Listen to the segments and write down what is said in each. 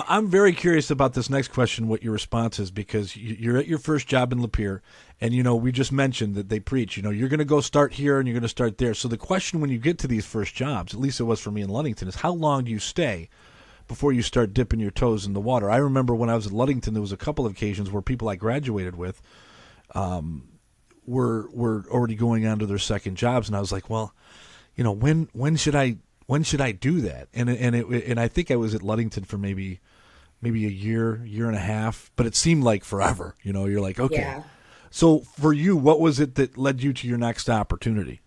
I'm very curious about this next question, what your response is, because you're at your first job in Lapeer, and, we just mentioned that they preach, you're going to go start here and you're going to start there. So the question when you get to these first jobs, at least it was for me in Ludington, is how long do you stay before you start dipping your toes in the water? I remember when I was at Ludington, there was a couple of occasions where people I graduated with were already going on to their second jobs, and I was like, well, when should I do that? And I think I was at Ludington for maybe a year and a half, but it seemed like forever. You're like, okay. Yeah. So for you, what was it that led you to your next opportunity?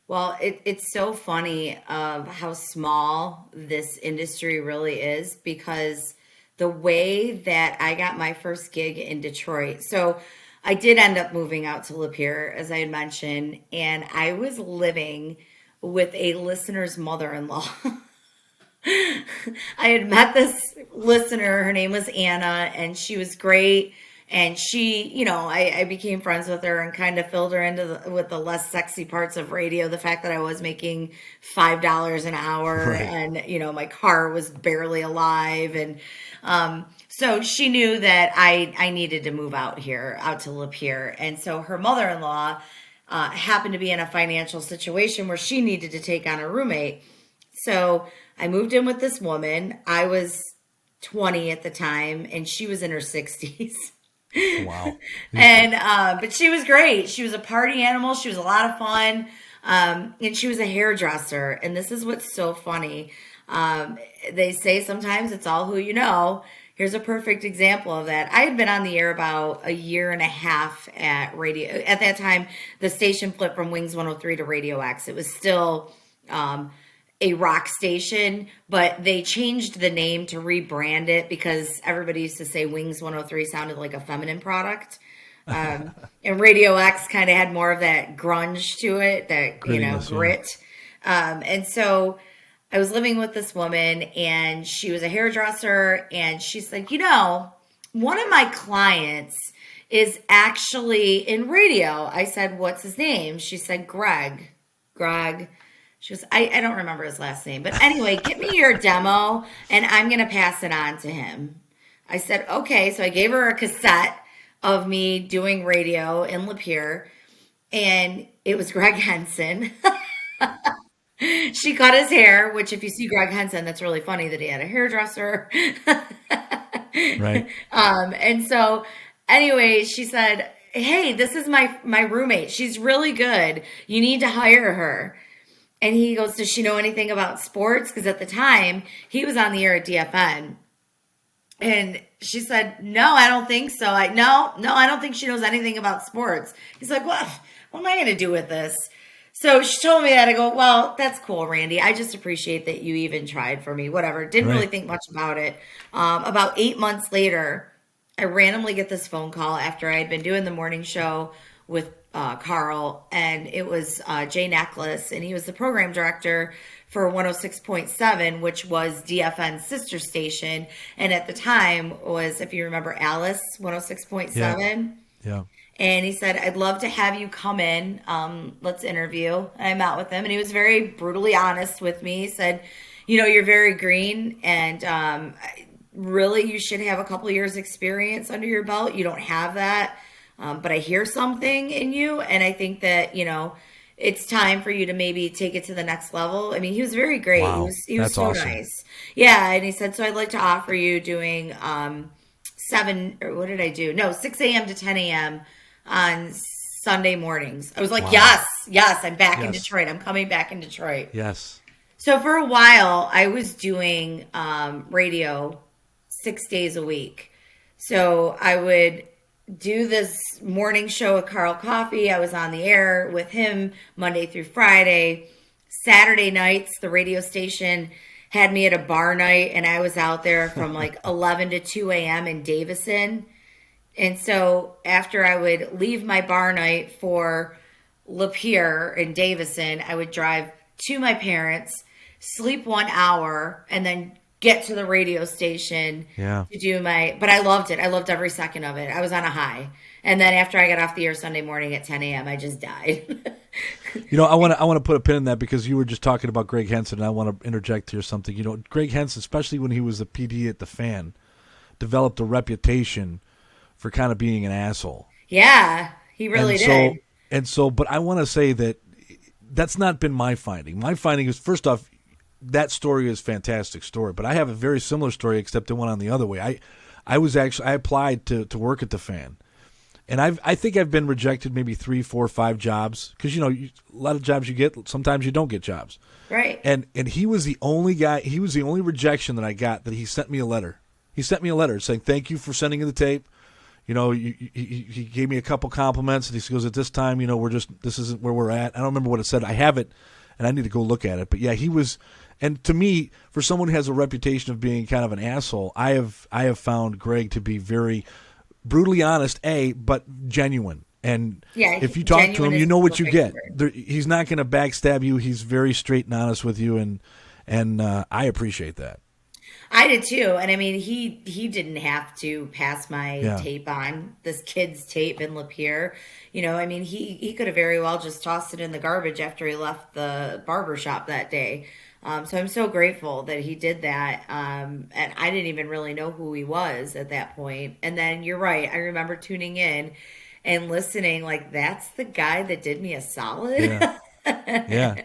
Well, it's so funny of how small this industry really is, because the way that I got my first gig in Detroit. So I did end up moving out to Lapeer, as I had mentioned, and I was living with a listener's mother-in-law. I had met this listener. Her name was Anna, and she was great. And she, I became friends with her and kind of filled her into with the less sexy parts of radio. The fact that I was making $5 an hour, Right. And, my car was barely alive. And so she knew that I needed to move out to Lapeer. And so her mother-in-law happened to be in a financial situation where she needed to take on a roommate. So I moved in with this woman. I was 20 at the time, and she was in her 60s. Wow. And but she was great. She was a party animal. She was a lot of fun. And she was a hairdresser. And this is what's so funny. They say sometimes it's all who you know. Here's a perfect example of that. I had been on the air about a year and a half at radio. At that time, the station flipped from Wings 103 to Radio X. It was still a rock station, but they changed the name to rebrand it because everybody used to say Wings 103 sounded like a feminine product. And Radio X kind of had more of that grunge to it, that, Grittiness, grit. And so I was living with this woman, and she was a hairdresser, and she's like, one of my clients is actually in radio. I said, what's his name? She said, Gregg. She goes, I don't remember his last name. But anyway, get me your demo, and I'm going to pass it on to him. I said, okay. So I gave her a cassette of me doing radio in Lapeer, and it was Gregg Henson. She cut his hair, which if you see Gregg Henson, that's really funny that he had a hairdresser. Right. And so anyway, she said, hey, this is my roommate. She's really good. You need to hire her. And he goes, does she know anything about sports? Because at the time, he was on the air at DFN. And she said, no, I don't think so. No, I don't think she knows anything about sports. He's like, what am I going to do with this? So she told me that. I go, well, that's cool, Randy. I just appreciate that you even tried for me. Whatever. Didn't really think much about it. About 8 months later, I randomly get this phone call after I had been doing the morning show with Carl, and it was Jay Necklace, and he was the program director for 106.7, which was DFN's sister station, and at the time was, if you remember, Alice 106.7. Yeah. And he said, I'd love to have you come in. Let's interview. And I met with him, and he was very brutally honest with me. He said, you're very green, and really you should have a couple of years experience under your belt. You don't have that. But I hear something in you, and I think that, it's time for you to maybe take it to the next level. I mean, he was very great. Wow. He was That's so awesome. nice. Yeah, and he said, so I'd like to offer you doing 6 a.m. to 10 a.m. on Sunday mornings. I was like, Wow. yes, I'm back in Yes. Detroit. I'm coming back in Detroit. Yes. So for a while, I was doing radio 6 days a week. So I would do this morning show with Carl Coffey. I was on the air with him Monday through Friday. Saturday nights, the radio station had me at a bar night, and I was out there from like 11 to 2 a.m. in Davison. And so after I would leave my bar night for Lapeer in Davison, I would drive to my parents', sleep 1 hour, and then get to the radio station to do but I loved it. I loved every second of it. I was on a high. And then after I got off the air Sunday morning at 10 a.m., I just died. I want to put a pin in that because you were just talking about Gregg Henson, and I want to interject here something. Gregg Henson, especially when he was the PD at the Fan, developed a reputation for kind of being an asshole. Yeah, he really And did. but I want to say that that's not been my finding. My finding is, first off, that story is a fantastic story, but I have a very similar story, except it went on the other way. I applied to work at the Fan, and I think I've been rejected maybe 3, 4, 5 jobs, because a lot of jobs you get, sometimes you don't get jobs. Right. And he was the only guy. He was the only rejection that I got. That he sent me a letter. He sent me a letter saying, "Thank you for sending in the tape. He gave me a couple compliments, and he goes, at this time, this isn't where we're at." I don't remember what it said. I have it, and I need to go look at it. But yeah, he was. And to me, for someone who has a reputation of being kind of an asshole, I have found Gregg to be very brutally honest, but genuine. And Yeah, if you talk to him, you know what you get. word. He's not going to backstab you. He's very straight and honest with you, and I appreciate that. I did too. And I mean, he didn't have to pass my Yeah. tape on, this kid's tape in Lapeer. I mean, he could have very well just tossed it in the garbage after he left the barber shop that day. So I'm so grateful that he did that. And I didn't even really know who he was at that point. And then you're right. I remember tuning in and listening, like, that's the guy that did me a solid. Yeah. Yeah.